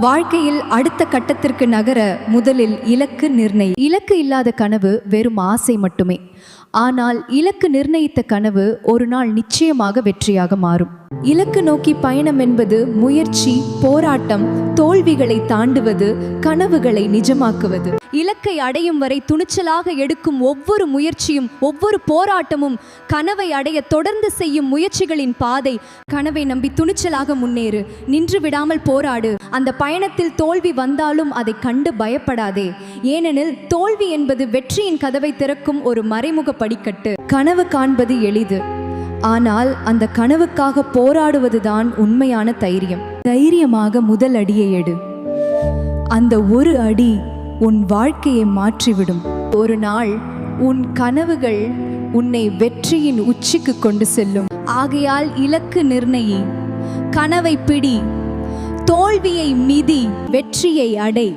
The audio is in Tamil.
வாழ்க்கையில் அடுத்த கட்டத்திற்கு நகர முதலில் இலக்கு இலக்கு இல்லாத கனவு வெறும் ஆசை மட்டுமே. ஆனால் இலக்கு நிர்ணயித்த கனவு ஒரு நாள் நிச்சயமாக வெற்றியாக மாறும். இலக்கு நோக்கி பயணம் என்பது முயற்சி, போராட்டம், தோல்விகளை தாண்டுவது, கனவுகளை நிஜமாக்குவது. இலக்கை அடையும் வரை துணிச்சலாக எடுக்கும் ஒவ்வொரு முயற்சியும், ஒவ்வொரு போராட்டமும் கனவை அடைய தொடர்ந்து செய்யும் முயற்சிகளின் பாதை. கனவை நம்பி துணிச்சலாக முன்னேறு, நின்று விடாமல் போராடு. அந்த பயணத்தில் தோல்வி வந்தாலும் அதை கண்டு பயப்படாதே. ஏனெனில் தோல்வி என்பது வெற்றியின் கதவை திறக்கும் ஒரு மறைமுக படிக்கட்டு. கனவு காண்பது எளிது, ஆனால் அந்த கனவுக்காக போராடுவதுதான் உண்மையான தைரியம். தைரியமாக முதல் அடியை எடு. அந்த ஒரு அடி உன் வாழ்க்கையை மாற்றிவிடும். ஒரு நாள் உன் கனவுகள் உன்னை வெற்றியின் உச்சிக்கு கொண்டு செல்லும். ஆகையால் இலக்கு நிர்ணயி, கனவை பிடி, தோல்வியை மிதி, வெற்றியை அடை.